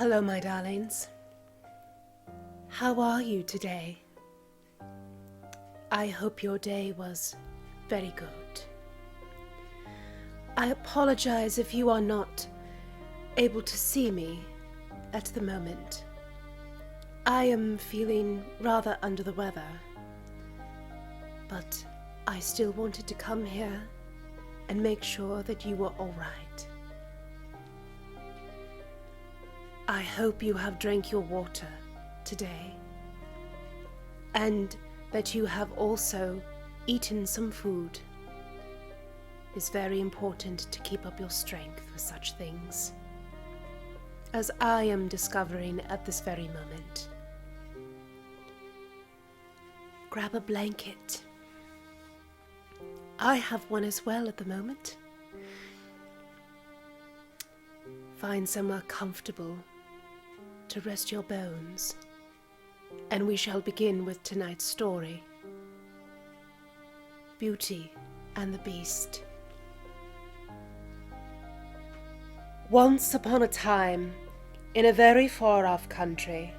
Hello, my darlings. How are you today? I hope your day was very good. I apologize if you are not able to see me at the moment. I am feeling rather under the weather, but I still wanted to come here and make sure that you were all right. I hope you have drank your water today, and that you have also eaten some food. It's very important to keep up your strength for such things, as I am discovering at this very moment. Grab a blanket. I have one as well at the moment. Find somewhere comfortable to rest your bones, and we shall begin with tonight's story, Beauty and the Beast. Once upon a time, in a very far-off country,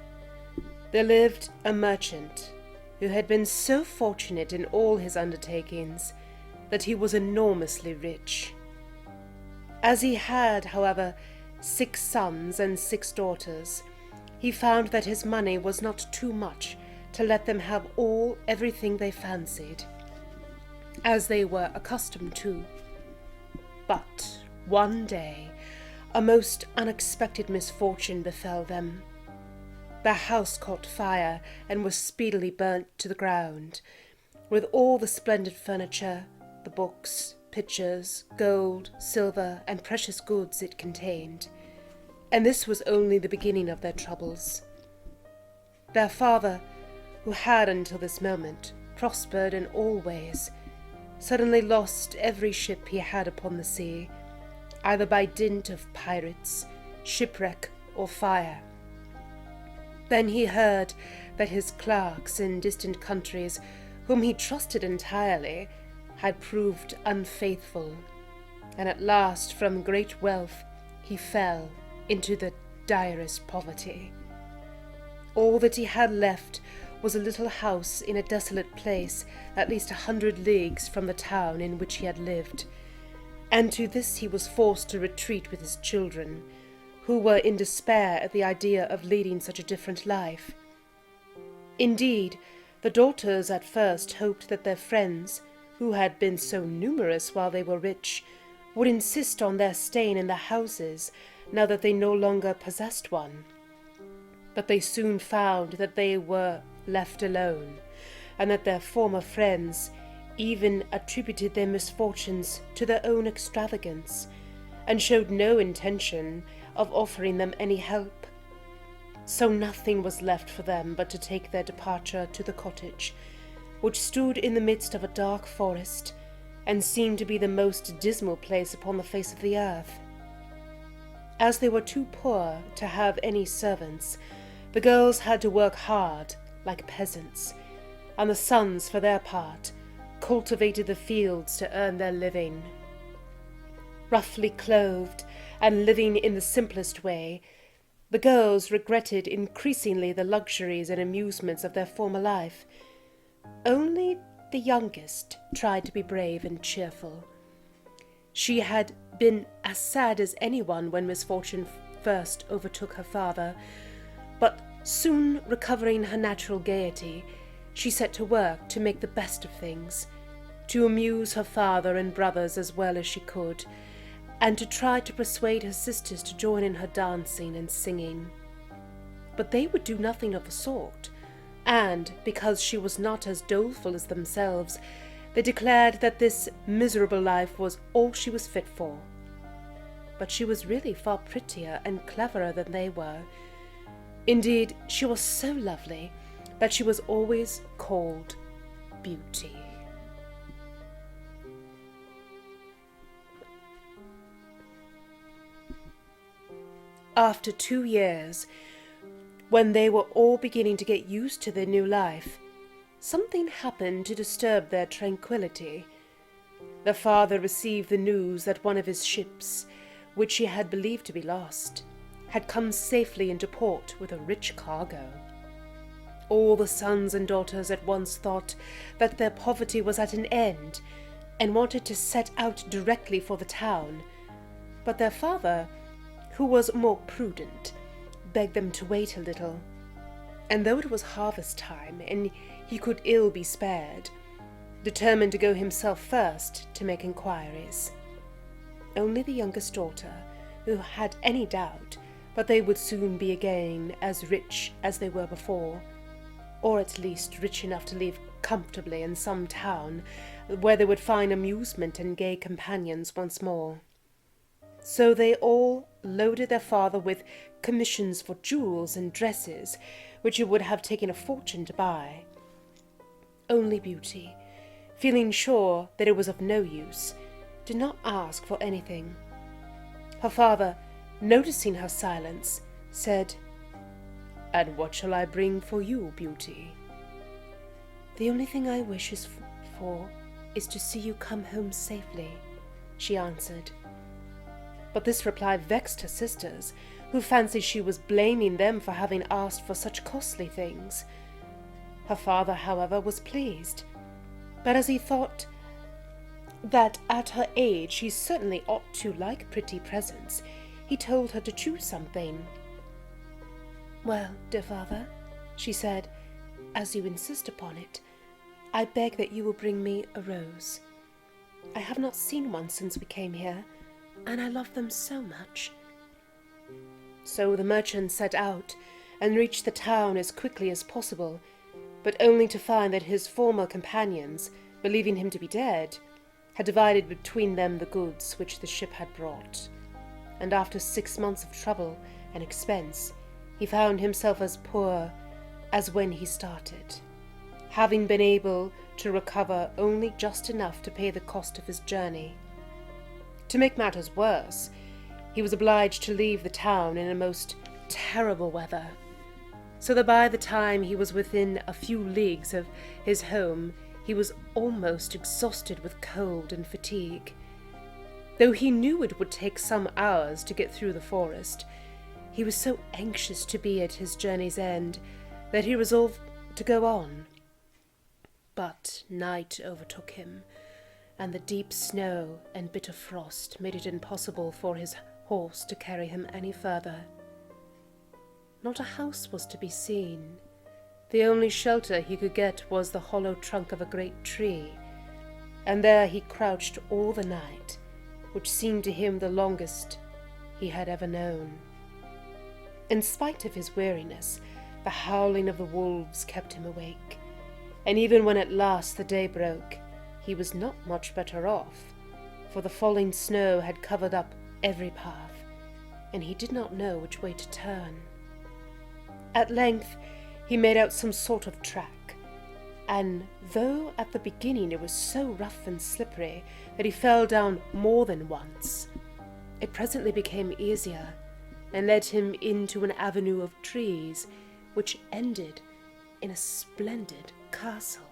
there lived a merchant who had been so fortunate in all his undertakings that he was enormously rich. As he had, however, 6 sons and 6 daughters, he found that his money was not too much to let them have everything they fancied, as they were accustomed to. But one day, a most unexpected misfortune befell them. Their house caught fire and was speedily burnt to the ground, with all the splendid furniture, the books, pictures, gold, silver, and precious goods it contained. And this was only the beginning of their troubles. Their father, who had until this moment prospered in all ways, suddenly lost every ship he had upon the sea, either by dint of pirates, shipwreck, or fire. Then he heard that his clerks in distant countries, whom he trusted entirely, had proved unfaithful, and at last from great wealth he fell into the direst poverty. All that he had left was a little house in a desolate place at least 100 leagues from the town in which he had lived, and to this he was forced to retreat with his children, who were in despair at the idea of leading such a different life. Indeed, the daughters at first hoped that their friends, who had been so numerous while they were rich, would insist on their staying in the houses now that they no longer possessed one. But they soon found that they were left alone, and that their former friends even attributed their misfortunes to their own extravagance, and showed no intention of offering them any help. So nothing was left for them but to take their departure to the cottage, which stood in the midst of a dark forest, and seemed to be the most dismal place upon the face of the earth. As they were too poor to have any servants, the girls had to work hard, like peasants, and the sons, for their part, cultivated the fields to earn their living. Roughly clothed, and living in the simplest way, the girls regretted increasingly the luxuries and amusements of their former life. Only the youngest tried to be brave and cheerful. She had been as sad as anyone when misfortune first overtook her father, but soon recovering her natural gaiety, she set to work to make the best of things, to amuse her father and brothers as well as she could, and to try to persuade her sisters to join in her dancing and singing. But they would do nothing of the sort, and because she was not as doleful as themselves, they declared that this miserable life was all she was fit for. But she was really far prettier and cleverer than they were. Indeed, she was so lovely that she was always called Beauty. After 2 years, when they were all beginning to get used to their new life, something happened to disturb their tranquillity. The father received the news that one of his ships, which he had believed to be lost, had come safely into port with a rich cargo. All the sons and daughters at once thought that their poverty was at an end, and wanted to set out directly for the town, but their father, who was more prudent, begged them to wait a little, and though it was harvest time, and he could ill be spared, determined to go himself first to make inquiries. Only the youngest daughter, who had any doubt but they would soon be again as rich as they were before, or at least rich enough to live comfortably in some town where they would find amusement and gay companions once more. So they all loaded their father with commissions for jewels and dresses, which it would have taken a fortune to buy. Only Beauty, feeling sure that it was of no use, did not ask for anything. Her father, noticing her silence, said, "And what shall I bring for you, Beauty?" "The only thing I wish for is to see you come home safely," she answered. But this reply vexed her sisters, who fancied she was blaming them for having asked for such costly things. Her father, however, was pleased, but as he thought that at her age she certainly ought to like pretty presents, he told her to choose something. "Well, dear father," she said, "as you insist upon it, I beg that you will bring me a rose. I have not seen one since we came here, and I love them so much." So the merchant set out and reached the town as quickly as possible, but only to find that his former companions, believing him to be dead, had divided between them the goods which the ship had brought. And after 6 months of trouble and expense, he found himself as poor as when he started, having been able to recover only just enough to pay the cost of his journey. To make matters worse, he was obliged to leave the town in a most terrible weather, so that by the time he was within a few leagues of his home, he was almost exhausted with cold and fatigue. Though he knew it would take some hours to get through the forest, he was so anxious to be at his journey's end that he resolved to go on. But night overtook him, and the deep snow and bitter frost made it impossible for his horse to carry him any further. Not a house was to be seen. The only shelter he could get was the hollow trunk of a great tree, and there he crouched all the night, which seemed to him the longest he had ever known. In spite of his weariness, the howling of the wolves kept him awake, and even when at last the day broke, he was not much better off, for the falling snow had covered up every path, and he did not know which way to turn. At length he made out some sort of track, and though at the beginning it was so rough and slippery that he fell down more than once, it presently became easier, and led him into an avenue of trees, which ended in a splendid castle.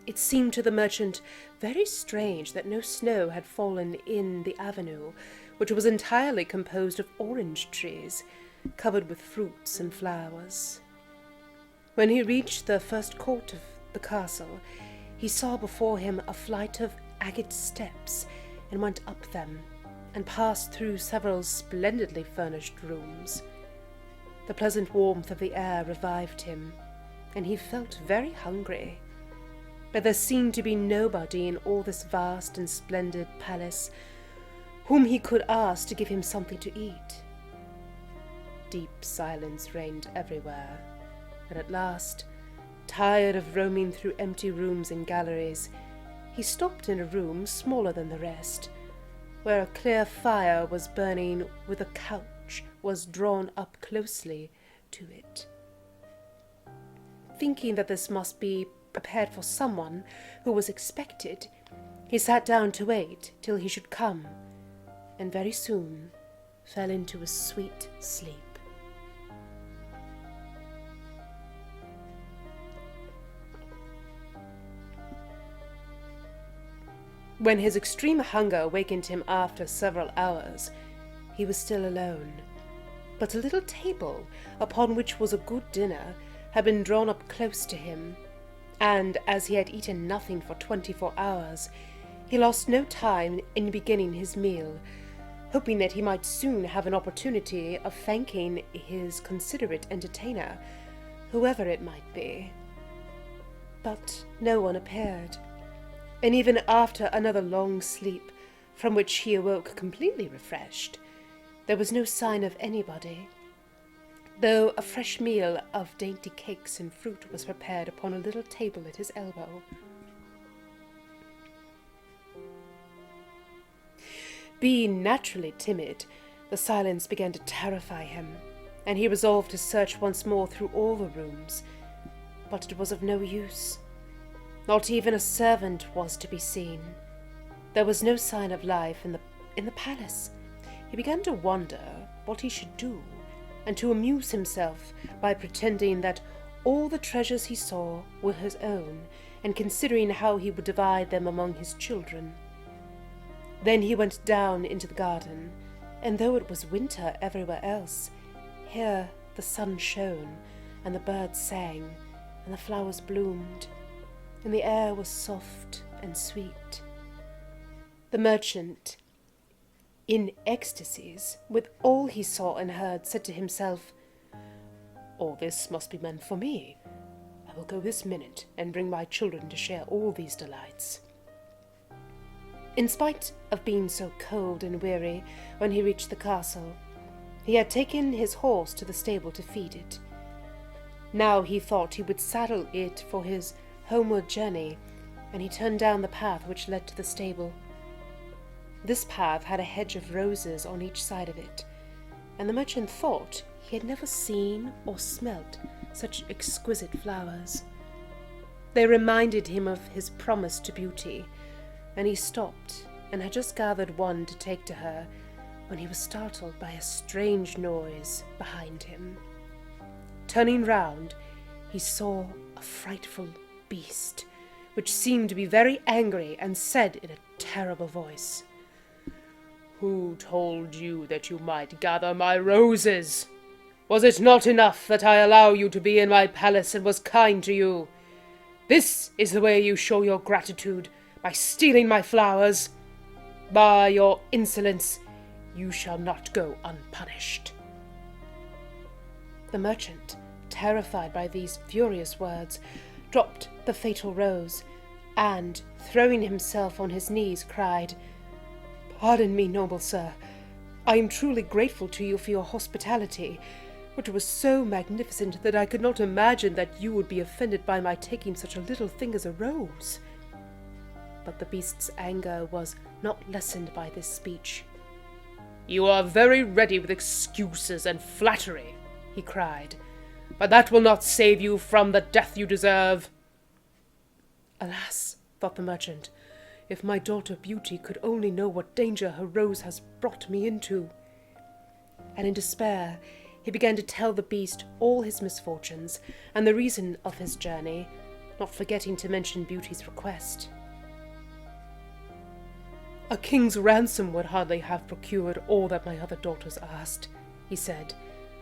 It seemed to the merchant very strange that no snow had fallen in the avenue, which was entirely composed of orange trees, covered with fruits and flowers. When he reached the first court of the castle, he saw before him a flight of agate steps, and went up them, and passed through several splendidly furnished rooms. The pleasant warmth of the air revived him, and he felt very hungry. But there seemed to be nobody in all this vast and splendid palace whom he could ask to give him something to eat. Deep silence reigned everywhere, and at last, tired of roaming through empty rooms and galleries, he stopped in a room smaller than the rest, where a clear fire was burning with a couch was drawn up closely to it. Thinking that this must be prepared for someone who was expected, he sat down to wait till he should come, and very soon fell into a sweet sleep. When his extreme hunger awakened him after several hours, he was still alone, but a little table, upon which was a good dinner, had been drawn up close to him, and as he had eaten nothing for 24 hours, he lost no time in beginning his meal, hoping that he might soon have an opportunity of thanking his considerate entertainer, whoever it might be. But no one appeared, and even after another long sleep, from which he awoke completely refreshed, there was no sign of anybody, though a fresh meal of dainty cakes and fruit was prepared upon a little table at his elbow. Being naturally timid, the silence began to terrify him, and he resolved to search once more through all the rooms, but it was of no use. Not even a servant was to be seen. There was no sign of life in the palace. He began to wonder what he should do, and to amuse himself by pretending that all the treasures he saw were his own, and considering how he would divide them among his children. Then he went down into the garden, and though it was winter everywhere else, here the sun shone, and the birds sang, and the flowers bloomed, and the air was soft and sweet. The merchant, in ecstasies with all he saw and heard, said to himself, "All this must be meant for me. I will go this minute and bring my children to share all these delights." In spite of being so cold and weary when he reached the castle, he had taken his horse to the stable to feed it. Now he thought he would saddle it for his homeward journey, and he turned down the path which led to the stable. This path had a hedge of roses on each side of it, and the merchant thought he had never seen or smelt such exquisite flowers. They reminded him of his promise to Beauty, and he stopped and had just gathered one to take to her when he was startled by a strange noise behind him. Turning round, he saw a frightful beast, which seemed to be very angry, and said in a terrible voice, "Who told you that you might gather my roses? Was it not enough that I allow you to be in my palace and was kind to you? This is the way you show your gratitude, by stealing my flowers. By your insolence, you shall not go unpunished." The merchant, terrified by these furious words, dropped the fatal rose, and, throwing himself on his knees, cried, "Pardon me, noble sir. I am truly grateful to you for your hospitality, but it was so magnificent that I could not imagine that you would be offended by my taking such a little thing as a rose." But the beast's anger was not lessened by this speech. "You are very ready with excuses and flattery," he cried, "but that will not save you from the death you deserve." "Alas," thought the merchant, "if my daughter Beauty could only know what danger her rose has brought me into." And in despair he began to tell the beast all his misfortunes and the reason of his journey, not forgetting to mention Beauty's request. "A king's ransom would hardly have procured all that my other daughters asked," he said,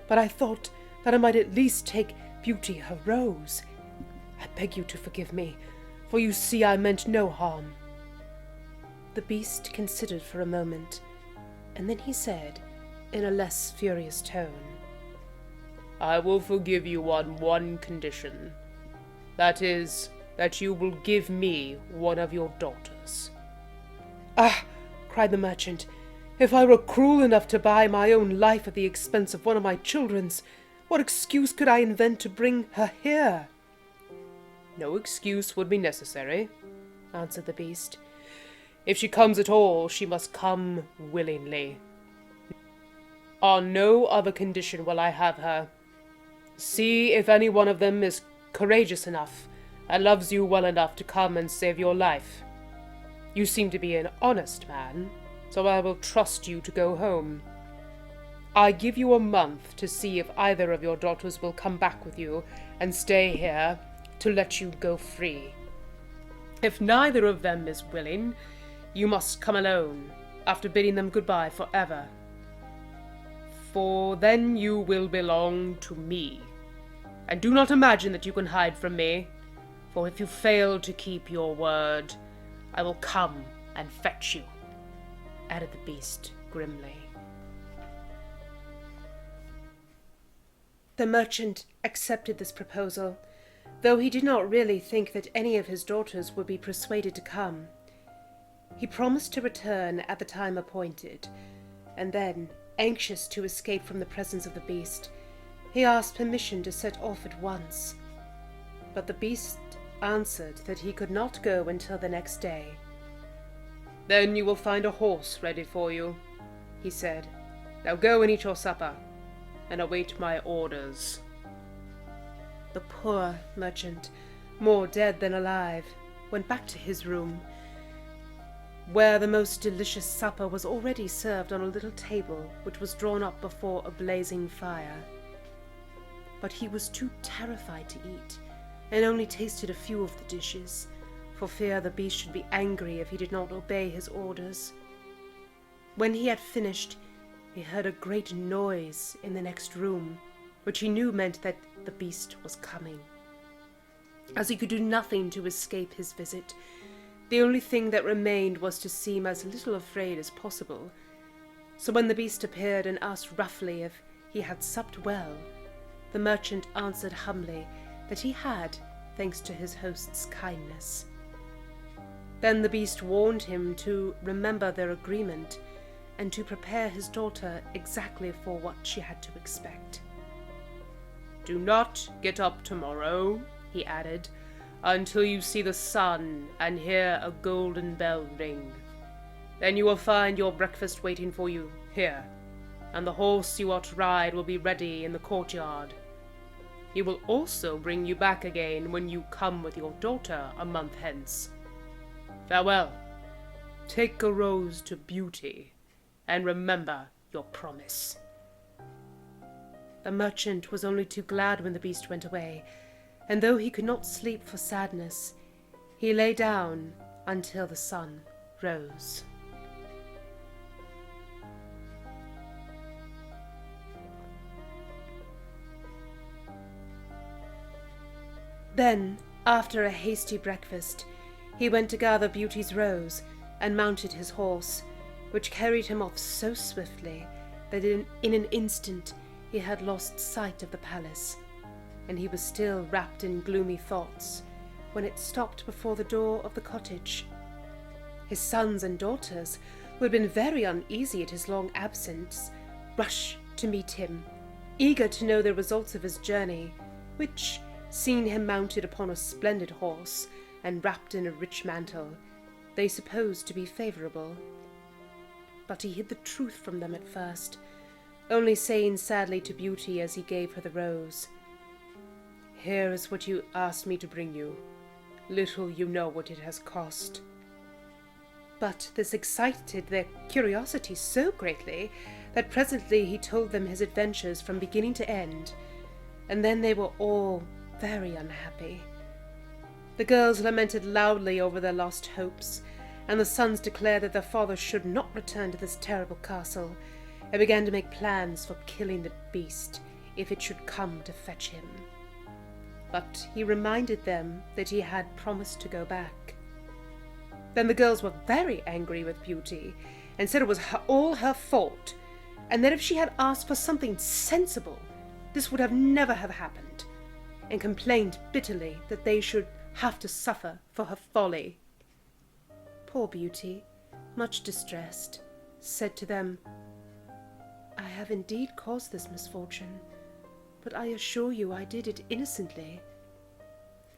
"but I thought that I might at least take Beauty her rose. I beg you to forgive me, for you see I meant no harm." The beast considered for a moment, and then he said, in a less furious tone, "I will forgive you on one condition. That is, that you will give me one of your daughters." "Ah!" cried the merchant, "if I were cruel enough to buy my own life at the expense of one of my children's, what excuse could I invent to bring her here?" "No excuse would be necessary," answered the beast. "If she comes at all, she must come willingly. On no other condition will I have her. See if any one of them is courageous enough and loves you well enough to come and save your life. You seem to be an honest man, so I will trust you to go home. I give you a month to see if either of your daughters will come back with you and stay here to let you go free. If neither of them is willing, you must come alone, after bidding them goodbye forever." for then you will belong to me. And do not imagine that you can hide from me, for if you fail to keep your word, I will come and fetch you," added the beast grimly. The merchant accepted this proposal, though he did not really think that any of his daughters would be persuaded to come. He promised to return at the time appointed, and then, anxious to escape from the presence of the beast, he asked permission to set off at once. But the beast answered that he could not go until the next day. "Then you will find a horse ready for you," he said. "Now go and eat your supper, and await my orders." The poor merchant, more dead than alive, went back to his room, where the most delicious supper was already served on a little table which was drawn up before a blazing fire. But he was too terrified to eat, and only tasted a few of the dishes, for fear the beast should be angry if he did not obey his orders. When he had finished, he heard a great noise in the next room, which he knew meant that the beast was coming. As he could do nothing to escape his visit, the only thing that remained was to seem as little afraid as possible. So when the beast appeared and asked roughly if he had supped well, the merchant answered humbly that he had, thanks to his host's kindness. Then the beast warned him to remember their agreement and to prepare his daughter exactly for what she had to expect. "Do not get up tomorrow," he added, "until you see the sun and hear a golden bell ring. Then you will find your breakfast waiting for you here, and the horse you are to ride will be ready in the courtyard. He will also bring you back again when you come with your daughter a month hence. Farewell. Take a rose to Beauty, and remember your promise." The merchant was only too glad when the beast went away, and though he could not sleep for sadness, he lay down until the sun rose. Then, after a hasty breakfast, he went to gather Beauty's rose and mounted his horse, which carried him off so swiftly that in an instant he had lost sight of the palace, and he was still wrapped in gloomy thoughts when it stopped before the door of the cottage. His sons and daughters, who had been very uneasy at his long absence, rushed to meet him, eager to know the results of his journey, which, seeing him mounted upon a splendid horse and wrapped in a rich mantle, they supposed to be favourable. But he hid the truth from them at first, only saying sadly to Beauty as he gave her the rose, "Here is what you asked me to bring you. Little you know what it has cost." But this excited their curiosity so greatly that presently he told them his adventures from beginning to end, and then they were all very unhappy. The girls lamented loudly over their lost hopes, and the sons declared that their father should not return to this terrible castle, and began to make plans for killing the beast if it should come to fetch him. But he reminded them that he had promised to go back. Then the girls were very angry with Beauty, and said it was all her fault, and that if she had asked for something sensible, this would never have happened, and complained bitterly that they should have to suffer for her folly. Poor Beauty, much distressed, said to them, "I have indeed caused this misfortune, but I assure you I did it innocently.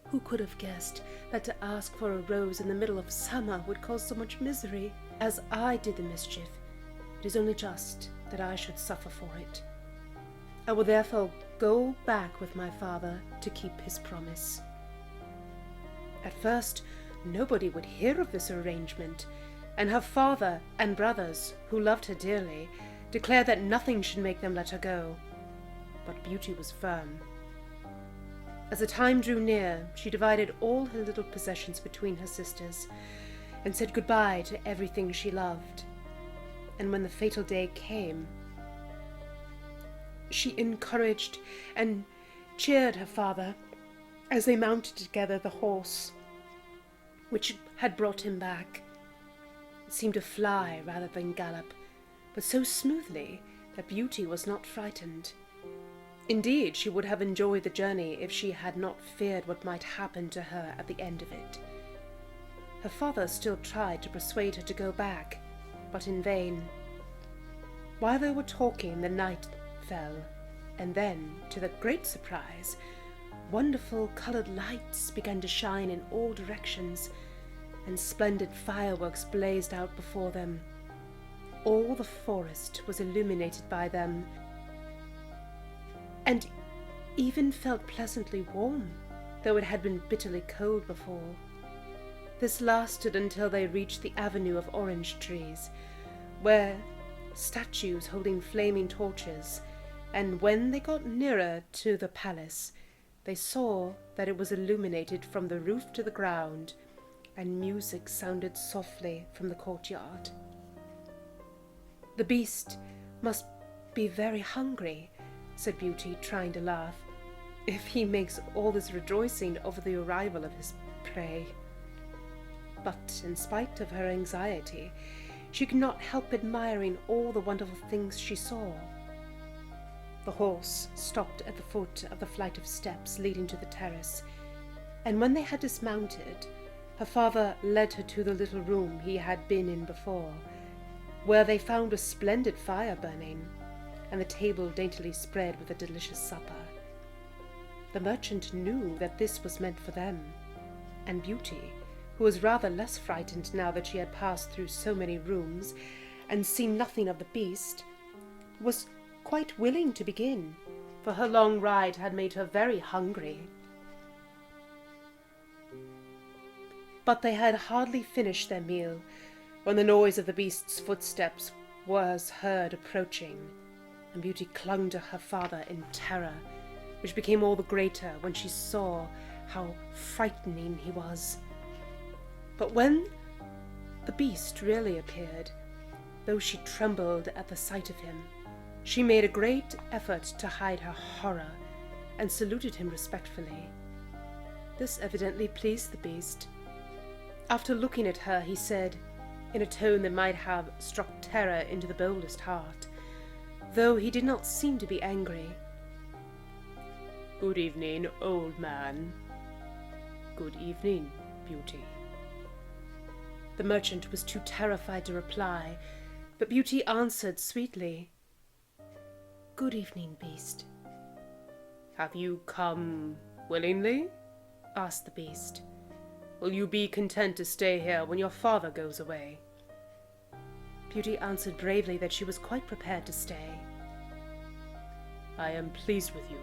Who could have guessed that to ask for a rose in the middle of summer would cause so much misery? As I did the mischief, it is only just that I should suffer for it. I will therefore go back with my father to keep his promise." At first, nobody would hear of this arrangement, and her father and brothers, who loved her dearly, declared that nothing should make them let her go. But Beauty was firm. As the time drew near, she divided all her little possessions between her sisters, and said goodbye to everything she loved. And when the fatal day came, she encouraged and cheered her father as they mounted together the horse which had brought him back. It seemed to fly rather than gallop, but so smoothly that Beauty was not frightened. Indeed, she would have enjoyed the journey if she had not feared what might happen to her at the end of it. Her father still tried to persuade her to go back, but in vain. While they were talking, the night fell, and then, to their great surprise, wonderful coloured lights began to shine in all directions, and splendid fireworks blazed out before them. All the forest was illuminated by them, and even felt pleasantly warm, though it had been bitterly cold before. This lasted until they reached the avenue of orange trees, where statues holding flaming torches, and when they got nearer to the palace, they saw that it was illuminated from the roof to the ground, and music sounded softly from the courtyard. "The beast must be very hungry," said Beauty, trying to laugh, "if he makes all this rejoicing over the arrival of his prey." But in spite of her anxiety, she could not help admiring all the wonderful things she saw. The horse stopped at the foot of the flight of steps leading to the terrace, and when they had dismounted, her father led her to the little room he had been in before, where they found a splendid fire burning, and the table daintily spread with a delicious supper. The merchant knew that this was meant for them, and Beauty, who was rather less frightened now that she had passed through so many rooms and seen nothing of the beast, was quite willing to begin, for her long ride had made her very hungry. But they had hardly finished their meal when the noise of the beast's footsteps was heard approaching, and Beauty clung to her father in terror, which became all the greater when she saw how frightening he was. But when the beast really appeared, though she trembled at the sight of him, she made a great effort to hide her horror, and saluted him respectfully. This evidently pleased the beast. After looking at her, he said, in a tone that might have struck terror into the boldest heart, though he did not seem to be angry, "Good evening, old man." "Good evening, Beauty." The merchant was too terrified to reply, but Beauty answered sweetly, "Good evening, beast." "Have you come willingly?" asked the beast. "Will you be content to stay here when your father goes away?" Beauty answered bravely that she was quite prepared to stay. "I am pleased with you,"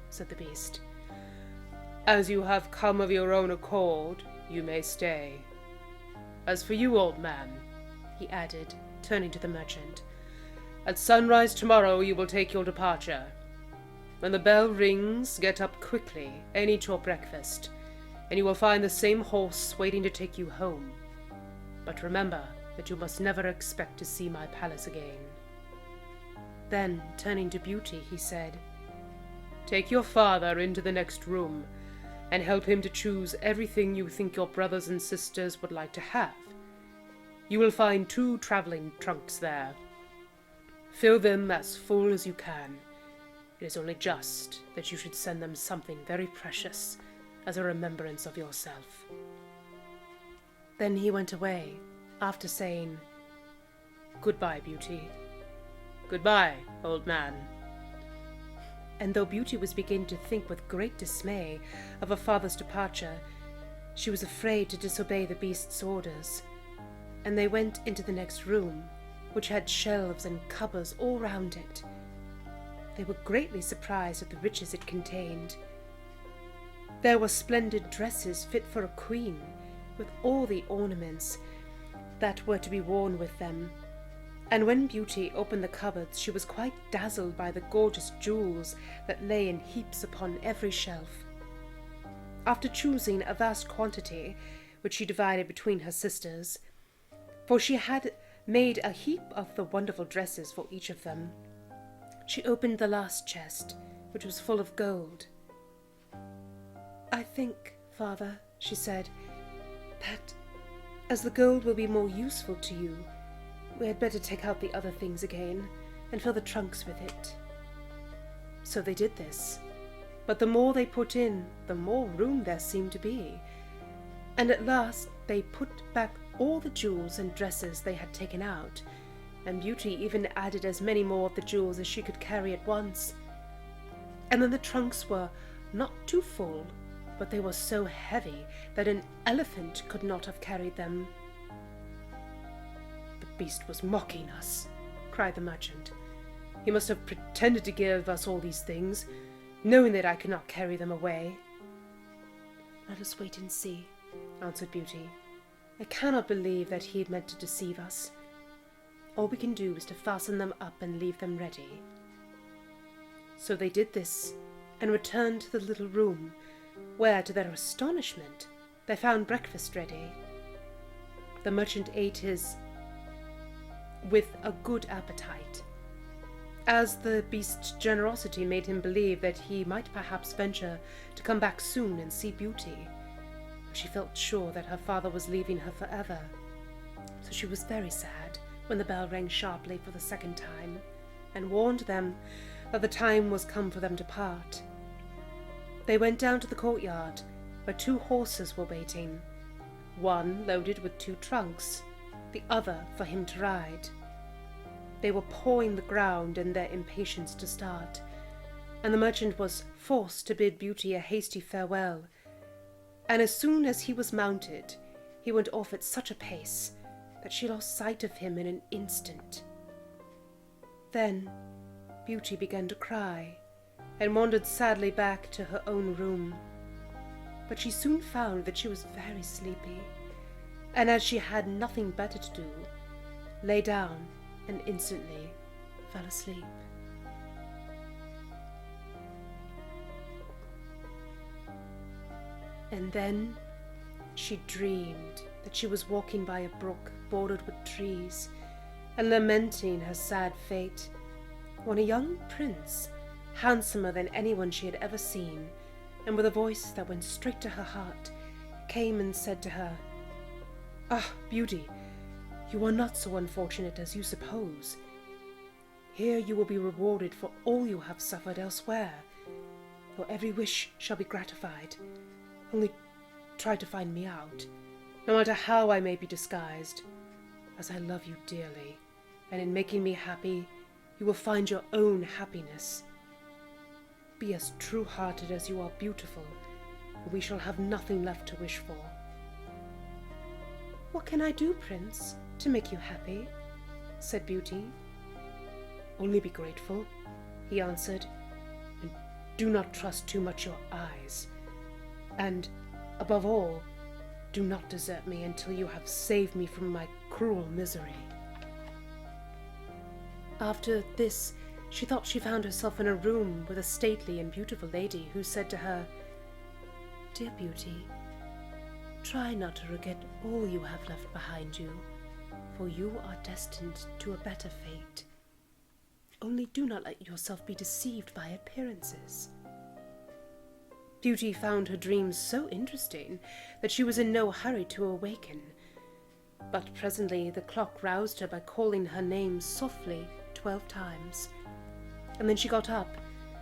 said the beast. "As you have come of your own accord, you may stay. As for you, old man," he added, turning to the merchant, "at sunrise tomorrow you will take your departure. When the bell rings, get up quickly and eat your breakfast, and you will find the same horse waiting to take you home. But remember that you must never expect to see my palace again." Then, turning to Beauty, he said, "Take your father into the next room, and help him to choose everything you think your brothers and sisters would like to have. You will find 2 travelling trunks there. Fill them as full as you can. It is only just that you should send them something very precious as a remembrance of yourself." Then he went away, after saying, "Goodbye, Beauty." "Goodbye, old man." And though Beauty was beginning to think with great dismay of her father's departure, she was afraid to disobey the beast's orders, and they went into the next room, which had shelves and cupboards all round it. They were greatly surprised at the riches it contained. There were splendid dresses fit for a queen, with all the ornaments that were to be worn with them, and when Beauty opened the cupboards, she was quite dazzled by the gorgeous jewels that lay in heaps upon every shelf. After choosing a vast quantity, which she divided between her sisters, for she had made a heap of the wonderful dresses for each of them, She opened the last chest, which was full of gold. "I think, Father," she said, "that as the gold will be more useful to you, we had better take out the other things again and fill the trunks with it." So they did this, but the more they put in, the more room there seemed to be, and at last they put back all the jewels and dresses they had taken out, and Beauty even added as many more of the jewels as she could carry at once. And then the trunks were not too full, but they were so heavy that an elephant could not have carried them. "The beast was mocking us," cried the merchant. "He must have pretended to give us all these things, knowing that I could not carry them away." "Let us wait and see," answered Beauty. "I cannot believe that he meant to deceive us. All we can do is to fasten them up and leave them ready." So they did this, and returned to the little room, where, to their astonishment, they found breakfast ready. The merchant ate his with a good appetite, as the beast's generosity made him believe that he might perhaps venture to come back soon and see Beauty. She felt sure that her father was leaving her forever, so she was very sad when the bell rang sharply for the second time, and warned them that the time was come for them to part. They went down to the courtyard, where 2 horses were waiting, one loaded with 2 trunks, the other for him to ride. They were pawing the ground in their impatience to start, and the merchant was forced to bid Beauty a hasty farewell, and as soon as he was mounted, he went off at such a pace that she lost sight of him in an instant. Then Beauty began to cry, and wandered sadly back to her own room. But she soon found that she was very sleepy, and as she had nothing better to do, lay down and instantly fell asleep. And then she dreamed that she was walking by a brook bordered with trees, and lamenting her sad fate, when a young prince, handsomer than anyone she had ever seen, and with a voice that went straight to her heart, came and said to her, "Ah, Beauty, you are not so unfortunate as you suppose. Here you will be rewarded for all you have suffered elsewhere. Your every wish shall be gratified. Only try to find me out, no matter how I may be disguised, as I love you dearly, and in making me happy, you will find your own happiness. Be as true-hearted as you are beautiful, and we shall have nothing left to wish for." "What can I do, Prince, to make you happy?" said Beauty. "Only be grateful," he answered, "and do not trust too much your eyes. And, above all, do not desert me until you have saved me from my cruel misery." After this, she thought she found herself in a room with a stately and beautiful lady who said to her, "Dear Beauty, try not to regret all you have left behind you, for you are destined to a better fate. Only do not let yourself be deceived by appearances." Beauty found her dreams so interesting that she was in no hurry to awaken, but presently the clock roused her by calling her name softly 12 times, and then she got up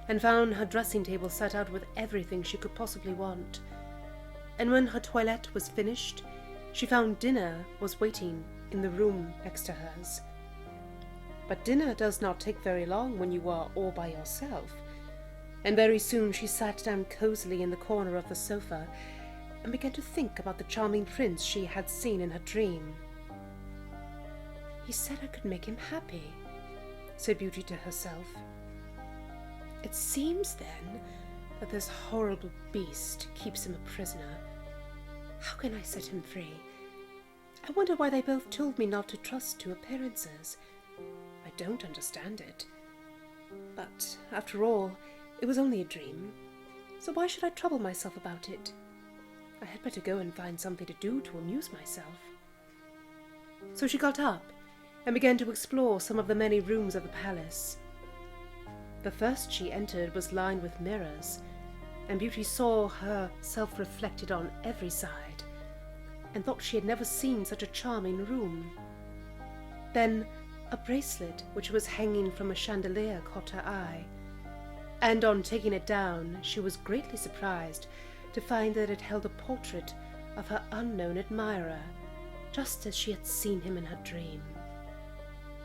and found her dressing table set out with everything she could possibly want. And when her toilette was finished, she found dinner was waiting in the room next to hers. But dinner does not take very long when you are all by yourself, and very soon she sat down cosily in the corner of the sofa and began to think about the charming prince she had seen in her dream. "He said I could make him happy," said Beauty to herself. "It seems, then, that this horrible beast keeps him a prisoner. How can I set him free? I wonder why they both told me not to trust to appearances. I don't understand it. But, after all, it was only a dream, so why should I trouble myself about it? I had better go and find something to do to amuse myself." So she got up and began to explore some of the many rooms of the palace. The first she entered was lined with mirrors, and Beauty saw herself reflected on every side, and thought she had never seen such a charming room. Then a bracelet which was hanging from a chandelier caught her eye, and on taking it down she was greatly surprised to find that it held a portrait of her unknown admirer, just as she had seen him in her dream.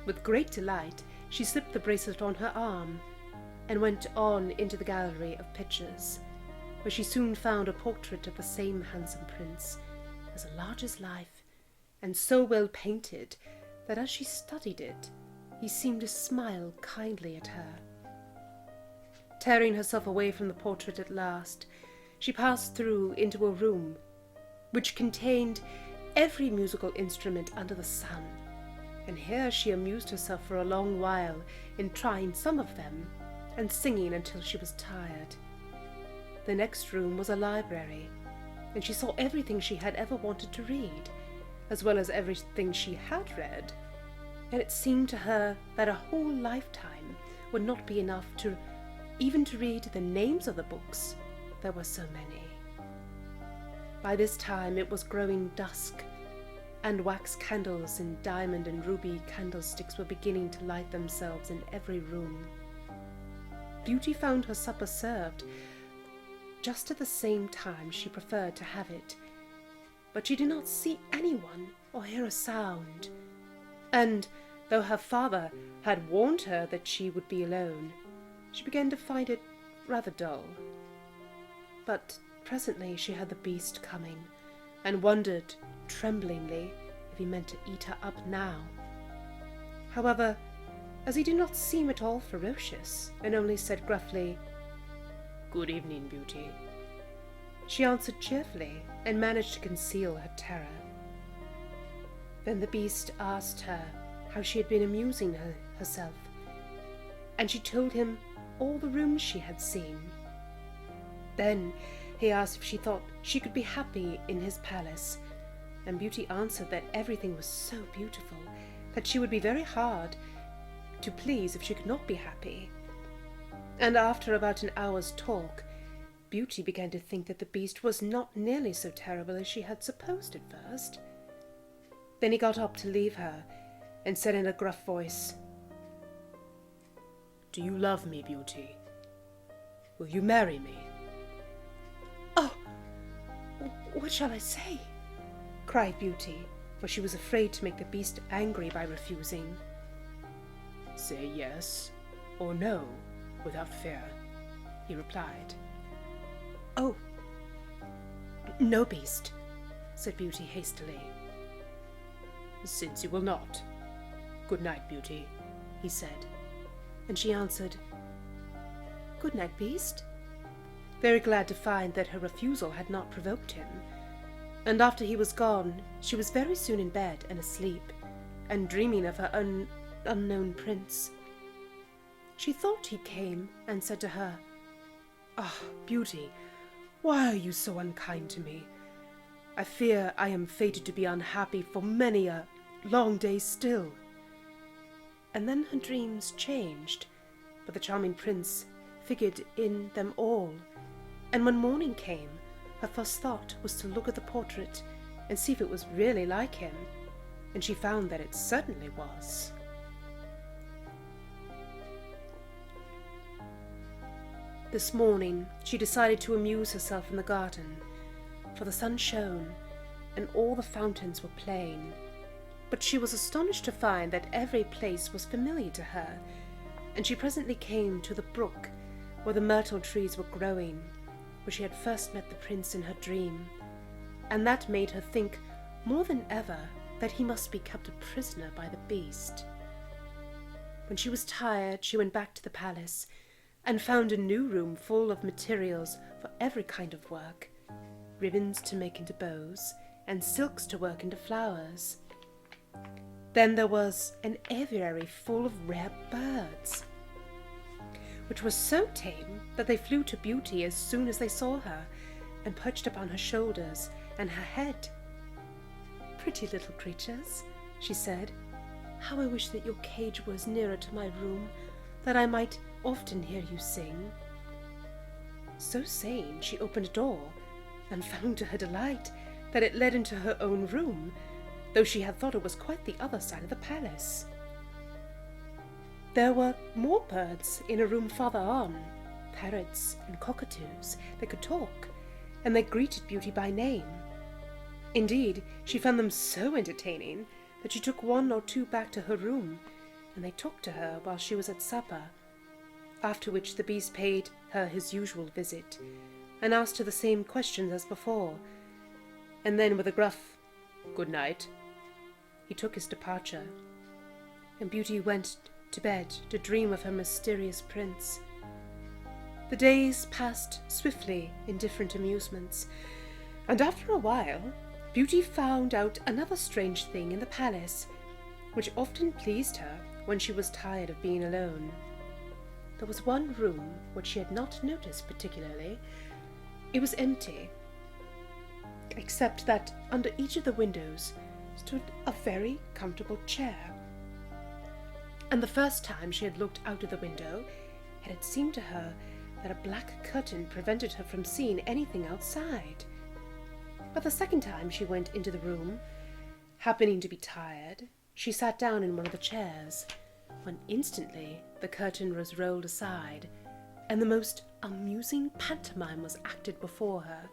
With great delight she slipped the bracelet on her arm and went on into the gallery of pictures, where she soon found a portrait of the same handsome prince, as large as life, and so well painted that as she studied it, he seemed to smile kindly at her. Tearing herself away from the portrait at last, she passed through into a room which contained every musical instrument under the sun, and here she amused herself for a long while in trying some of them and singing until she was tired. The next room was a library, and she saw everything she had ever wanted to read, as well as everything she had read, and it seemed to her that a whole lifetime would not be enough to even to read the names of the books. There were so many. By this time it was growing dusk, and wax candles in diamond and ruby candlesticks were beginning to light themselves in every room. Beauty found her supper served just at the same time she preferred to have it, but she did not see anyone or hear a sound, and though her father had warned her that she would be alone, she began to find it rather dull. But presently she heard the beast coming, and wondered tremblingly if he meant to eat her up now. However, as he did not seem at all ferocious, and only said gruffly, "Good evening, Beauty," she answered cheerfully and managed to conceal her terror. Then the beast asked her how she had been amusing herself, and she told him all the rooms she had seen. Then he asked if she thought she could be happy in his palace, and Beauty answered that everything was so beautiful that she would be very hard to please if she could not be happy. And after about an hour's talk, Beauty began to think that the beast was not nearly so terrible as she had supposed at first. Then he got up to leave her, and said in a gruff voice, "Do you love me, Beauty? Will you marry me?" "Oh, what shall I say?" cried Beauty, for she was afraid to make the beast angry by refusing. "Say yes or no without fear," he replied. "Oh, no, beast," said Beauty hastily. "Since you will not, good night, Beauty," he said, and she answered, "Good night, beast," very glad to find that her refusal had not provoked him. And after he was gone, she was very soon in bed and asleep, and dreaming of her unknown prince. She thought he came and said to her, "Ah, Beauty, why are you so unkind to me? I fear I am fated to be unhappy for many a long day still." And then her dreams changed, but the charming prince figured in them all, and when morning came, her first thought was to look at the portrait and see if it was really like him, and she found that it certainly was. This morning she decided to amuse herself in the garden, for the sun shone and all the fountains were playing, but she was astonished to find that every place was familiar to her, and she presently came to the brook where the myrtle trees were growing, where she had first met the prince in her dream, and that made her think more than ever that he must be kept a prisoner by the beast. When she was tired, she went back to the palace and found a new room full of materials for every kind of work, ribbons to make into bows, and silks to work into flowers. Then there was an aviary full of rare birds, which were so tame that they flew to Beauty as soon as they saw her, and perched upon her shoulders and her head. "Pretty little creatures," she said, "how I wish that your cage was nearer to my room, that I might often hear you sing." So saying, she opened a door, and found to her delight that it led into her own room, though she had thought it was quite the other side of the palace. There were more birds in a room farther on, parrots and cockatoos that could talk, and they greeted Beauty by name. Indeed, she found them so entertaining that she took one or two back to her room, and they talked to her while she was at supper, after which the Beast paid her his usual visit, and asked her the same questions as before, and then with a gruff "good night," he took his departure, and Beauty went to bed to dream of her mysterious prince. The days passed swiftly in different amusements, and after a while Beauty found out another strange thing in the palace, which often pleased her when she was tired of being alone. There was one room which she had not noticed particularly. It was empty, except that under each of the windows stood a very comfortable chair. And the first time she had looked out of the window, it had seemed to her that a black curtain prevented her from seeing anything outside. But the second time she went into the room, happening to be tired, she sat down in one of the chairs, when instantly the curtain was rolled aside, and the most amusing pantomime was acted before her.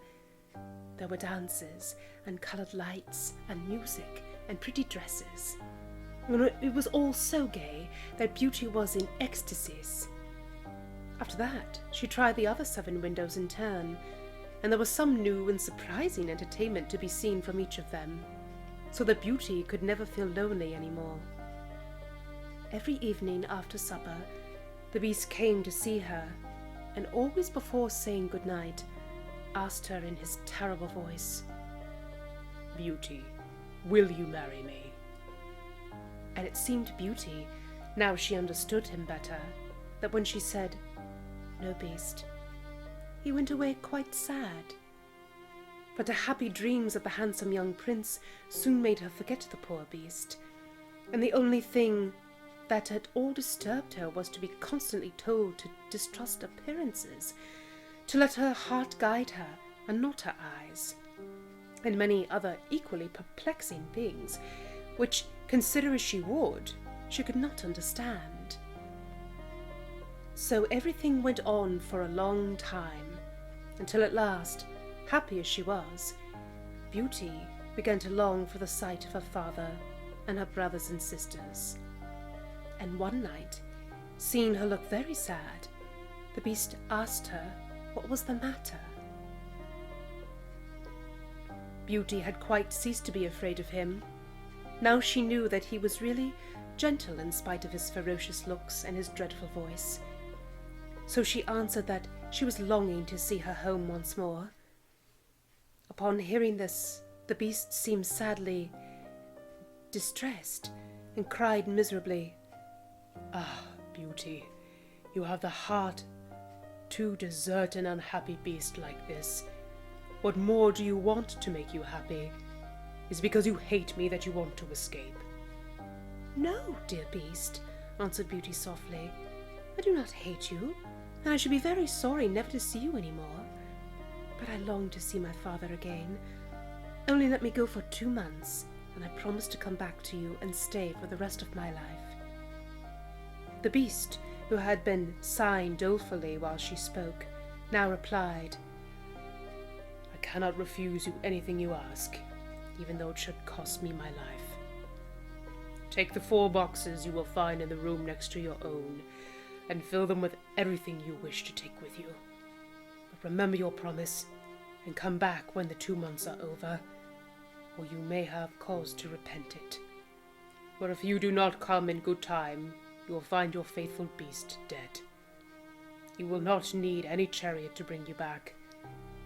There were dances, and coloured lights, and music, and pretty dresses. It was all so gay that Beauty was in ecstasies. After that, she tried the other 7 windows in turn, and there was some new and surprising entertainment to be seen from each of them, so that Beauty could never feel lonely any more. Every evening after supper, the Beast came to see her, and always before saying good night, asked her in his terrible voice, "Beauty, will you marry me?" And it seemed to Beauty, now she understood him better, that when she said, "No, Beast," he went away quite sad. But the happy dreams of the handsome young prince soon made her forget the poor Beast, and the only thing that at all disturbed her was to be constantly told to distrust appearances, to let her heart guide her and not her eyes, and many other equally perplexing things, which, consider as she would, she could not understand. So everything went on for a long time, until at last, happy as she was, Beauty began to long for the sight of her father and her brothers and sisters. And one night, seeing her look very sad, the Beast asked her what was the matter. Beauty had quite ceased to be afraid of him. Now she knew that he was really gentle in spite of his ferocious looks and his dreadful voice. So she answered that she was longing to see her home once more. Upon hearing this, the Beast seemed sadly distressed and cried miserably, "Ah, Beauty, you have the heart to desert an unhappy beast like this. What more do you want to make you happy? Is it because you hate me that you want to escape?" "No, dear Beast," answered Beauty softly. "I do not hate you, and I should be very sorry never to see you any more. But I long to see my father again. Only let me go for 2 months, and I promise to come back to you and stay for the rest of my life." The Beast, who had been sighing dolefully while she spoke, now replied, "I cannot refuse you anything you ask, even though it should cost me my life. Take the 4 boxes you will find in the room next to your own, and fill them with everything you wish to take with you. But remember your promise, and come back when the 2 months are over, or you may have cause to repent it. For if you do not come in good time, you will find your faithful Beast dead. You will not need any chariot to bring you back.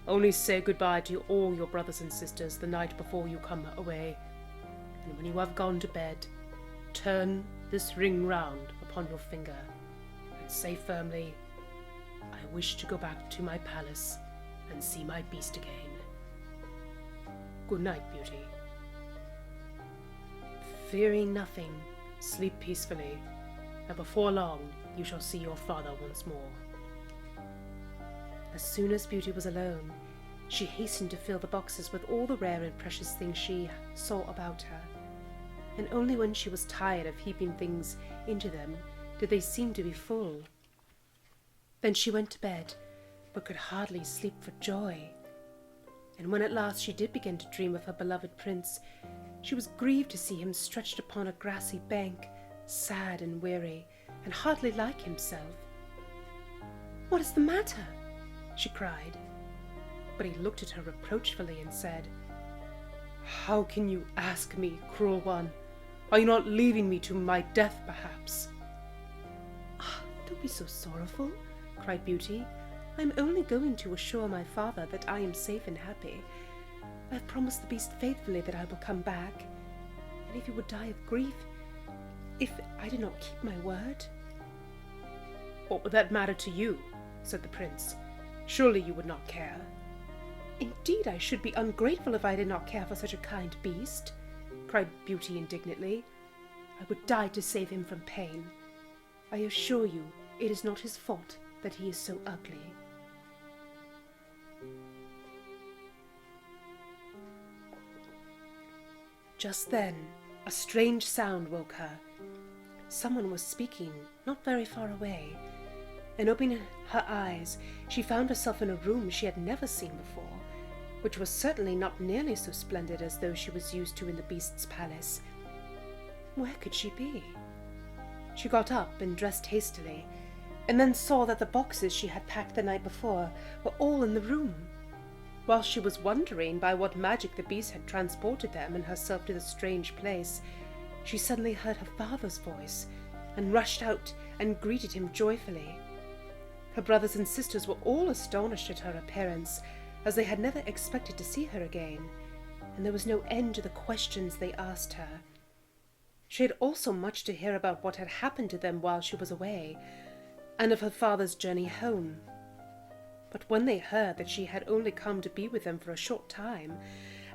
Only say goodbye to all your brothers and sisters the night before you come away, and when you have gone to bed, turn this ring round upon your finger, and say firmly, 'I wish to go back to my palace and see my Beast again.' Good night, Beauty." Fearing nothing, sleep peacefully, and before long you shall see your father once more." As soon as Beauty was alone, she hastened to fill the boxes with all the rare and precious things she saw about her, and only when she was tired of heaping things into them did they seem to be full. Then she went to bed, but could hardly sleep for joy. And when at last she did begin to dream of her beloved prince, she was grieved to see him stretched upon a grassy bank, sad and weary, and hardly like himself. "What is the matter?" she cried. But he looked at her reproachfully and said, "How can you ask me, cruel one? Are you not leaving me to my death, perhaps?" "Ah, don't be so sorrowful," cried Beauty. "I am only going to assure my father that I am safe and happy. I have promised the beast faithfully that I will come back, and if he would die of grief, if I did not keep my word—" "What would that matter to you?" said the prince. "Surely you would not care." "Indeed, I should be ungrateful if I did not care for such a kind beast," cried Beauty indignantly. "I would die to save him from pain. I assure you it is not his fault that he is so ugly." Just then, a strange sound woke her. Someone was speaking not very far away, and opening her eyes, she found herself in a room she had never seen before, which was certainly not nearly so splendid as those she was used to in the beast's palace. Where could she be? She got up and dressed hastily, and then saw that the boxes she had packed the night before were all in the room. While she was wondering by what magic the beast had transported them and herself to the strange place, she suddenly heard her father's voice, and rushed out and greeted him joyfully. Her brothers and sisters were all astonished at her appearance, as they had never expected to see her again, and there was no end to the questions they asked her. She had also much to hear about what had happened to them while she was away, and of her father's journey home. But when they heard that she had only come to be with them for a short time,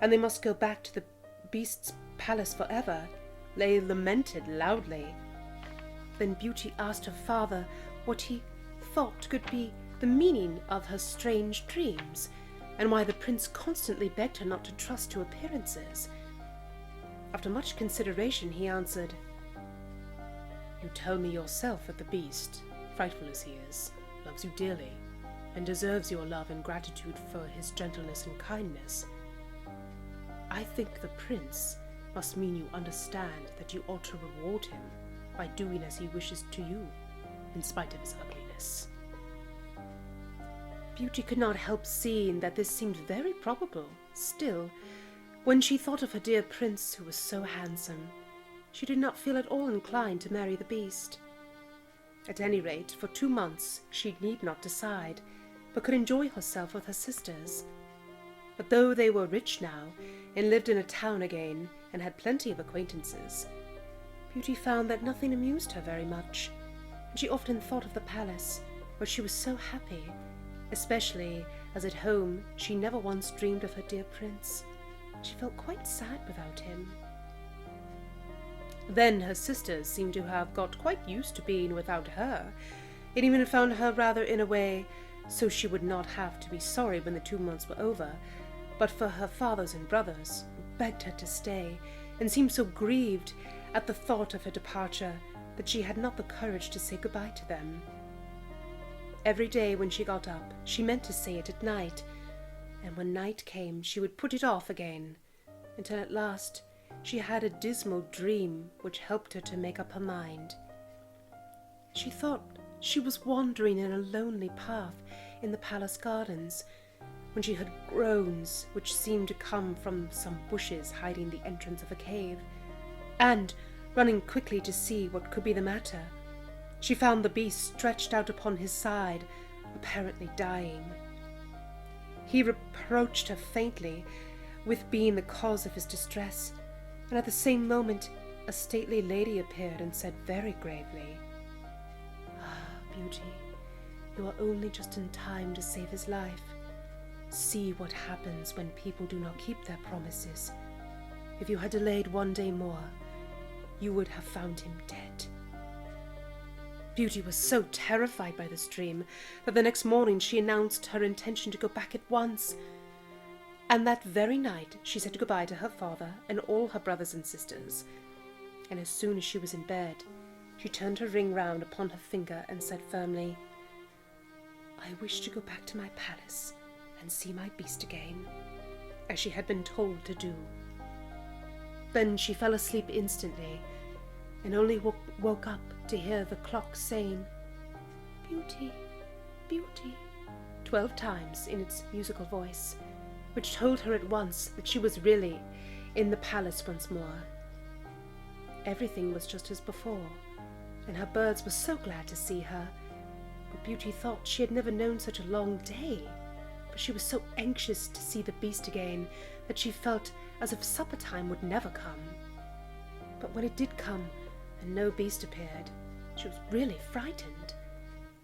and they must go back to the beast's palace forever, they lamented loudly. Then Beauty asked her father what he thought could be the meaning of her strange dreams, and why the prince constantly begged her not to trust to appearances. After much consideration, he answered, "You tell me yourself that the beast, frightful as he is, loves you dearly, and deserves your love and gratitude for his gentleness and kindness. I think the prince must mean you understand that you ought to reward him by doing as he wishes to you, in spite of his ugliness." Beauty could not help seeing that this seemed very probable. Still, when she thought of her dear prince, who was so handsome, she did not feel at all inclined to marry the beast. At any rate, for 2 months she need not decide, but could enjoy herself with her sisters. But though they were rich now, and lived in a town again, and had plenty of acquaintances, Beauty found that nothing amused her very much, and she often thought of the palace, where she was so happy, especially as at home she never once dreamed of her dear prince. She felt quite sad without him. Then her sisters seemed to have got quite used to being without her, and even found her rather in a way so she would not have to be sorry when the 2 months were over, but for her fathers and brothers, who begged her to stay, and seemed so grieved at the thought of her departure that she had not the courage to say goodbye to them. Every day when she got up, she meant to say it at night, and when night came she would put it off again, until at last she had a dismal dream which helped her to make up her mind. She thought she was wandering in a lonely path in the palace gardens, when she heard groans which seemed to come from some bushes hiding the entrance of a cave, and, running quickly to see what could be the matter, she found the beast stretched out upon his side, apparently dying. He reproached her faintly with being the cause of his distress, and at the same moment a stately lady appeared and said very gravely, "Ah, Beauty, you are only just in time to save his life. See what happens when people do not keep their promises. If you had delayed 1 day more, you would have found him dead." Beauty was so terrified by this dream that the next morning she announced her intention to go back at once. And that very night she said goodbye to her father and all her brothers and sisters. And as soon as she was in bed, she turned her ring round upon her finger and said firmly, "I wish to go back to my palace and see my beast again," as she had been told to do. Then she fell asleep instantly, and only woke up to hear the clock saying, "Beauty, Beauty," 12 times in its musical voice, which told her at once that she was really in the palace once more. Everything was just as before, and her birds were so glad to see her. But Beauty thought she had never known such a long day, but she was so anxious to see the beast again that she felt as if supper time would never come. But when it did come, and no beast appeared, she was really frightened.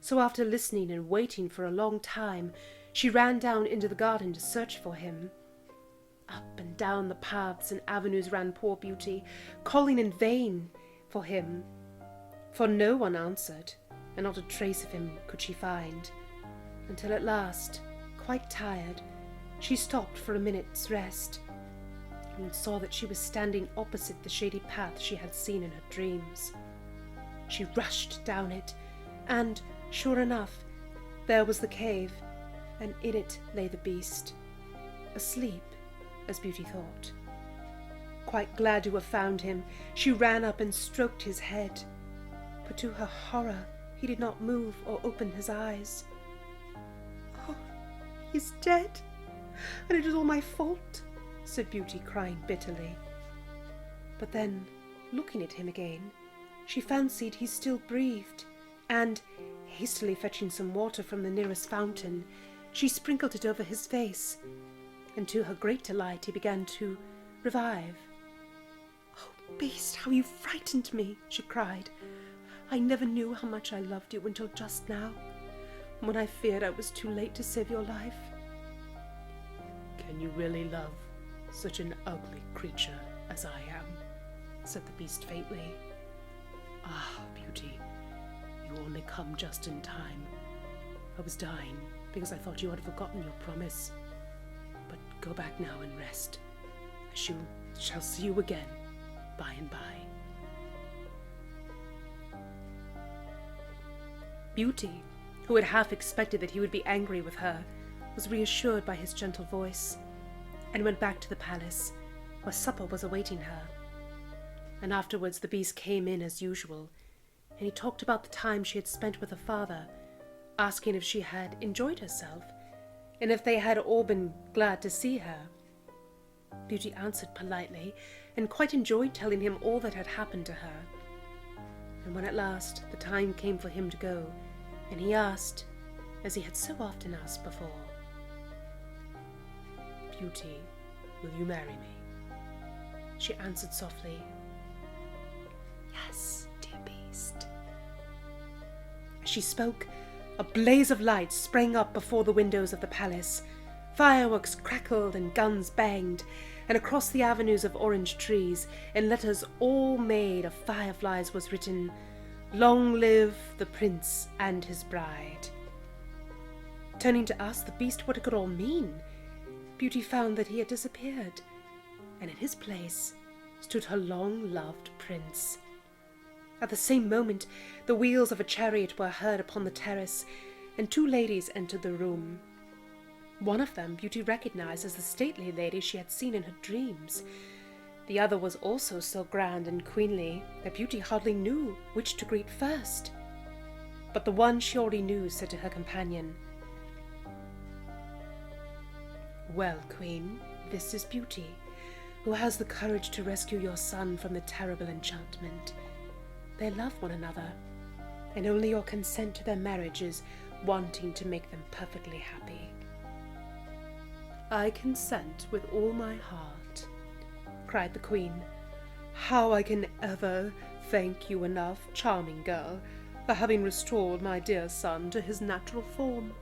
So after listening and waiting for a long time, she ran down into the garden to search for him. Up and down the paths and avenues ran poor Beauty, calling in vain for him, for no one answered, and not a trace of him could she find, until at last, quite tired, she stopped for a minute's rest, and saw that she was standing opposite the shady path she had seen in her dreams. She rushed down it, and, sure enough, there was the cave, and in it lay the beast, asleep, as Beauty thought. Quite glad to have found him, she ran up and stroked his head, but to her horror he did not move or open his eyes. "Oh, he's dead, and it is all my fault," said Beauty, crying bitterly. But then, looking at him again, she fancied he still breathed, and, hastily fetching some water from the nearest fountain, she sprinkled it over his face, and to her great delight he began to revive. "Oh, beast, how you frightened me!" she cried. "I never knew how much I loved you until just now, when I feared I was too late to save your life." "Can you really love such an ugly creature as I am?" said the beast faintly. "Ah, Beauty, you only come just in time. I was dying because I thought you had forgotten your promise. But go back now and rest. I shall see you again by and by." Beauty, who had half expected that he would be angry with her, was reassured by his gentle voice, and went back to the palace, where supper was awaiting her. And afterwards the beast came in as usual, and he talked about the time she had spent with her father, asking if she had enjoyed herself, and if they had all been glad to see her. Beauty answered politely, and quite enjoyed telling him all that had happened to her. And when at last the time came for him to go, and he asked, as he had so often asked before, "Beauty, will you marry me?" she answered softly, "Yes, dear beast." As she spoke, a blaze of light sprang up before the windows of the palace. Fireworks crackled and guns banged, and across the avenues of orange trees, in letters all made of fireflies, was written, "Long live the prince and his bride." Turning to ask the beast what it could all mean, Beauty found that he had disappeared, and in his place stood her long-loved prince. At the same moment, the wheels of a chariot were heard upon the terrace, and 2 ladies entered the room. One of them Beauty recognized as the stately lady she had seen in her dreams. The other was also so grand and queenly that Beauty hardly knew which to greet first. But the one she already knew said to her companion, "Well, Queen, this is Beauty, who has the courage to rescue your son from the terrible enchantment. They love one another, and only your consent to their marriage is wanting to make them perfectly happy." "I consent with all my heart," cried the Queen. "How I can ever thank you enough, charming girl, for having restored my dear son to his natural form."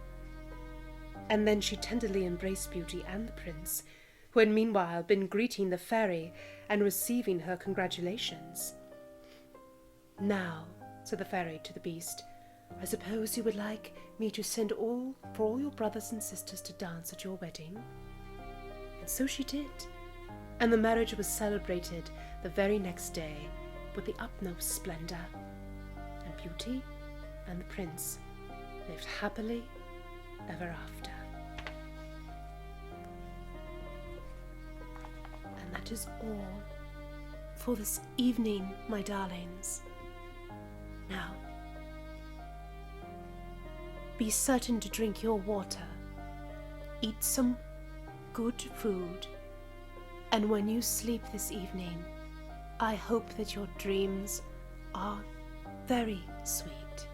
And then she tenderly embraced Beauty and the prince, who had meanwhile been greeting the fairy and receiving her congratulations. "Now," said the fairy to the beast. "I suppose you would like me to send for all your brothers and sisters to dance at your wedding?" And so she did, and the marriage was celebrated the very next day with the utmost splendor. And Beauty and the prince lived happily ever after. And that is all for this evening, my darlings. Now, be certain to drink your water, eat some good food, and when you sleep this evening, I hope that your dreams are very sweet.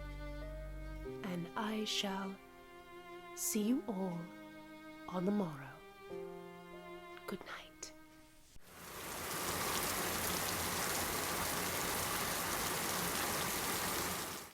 And I shall see you all on the morrow. Good night.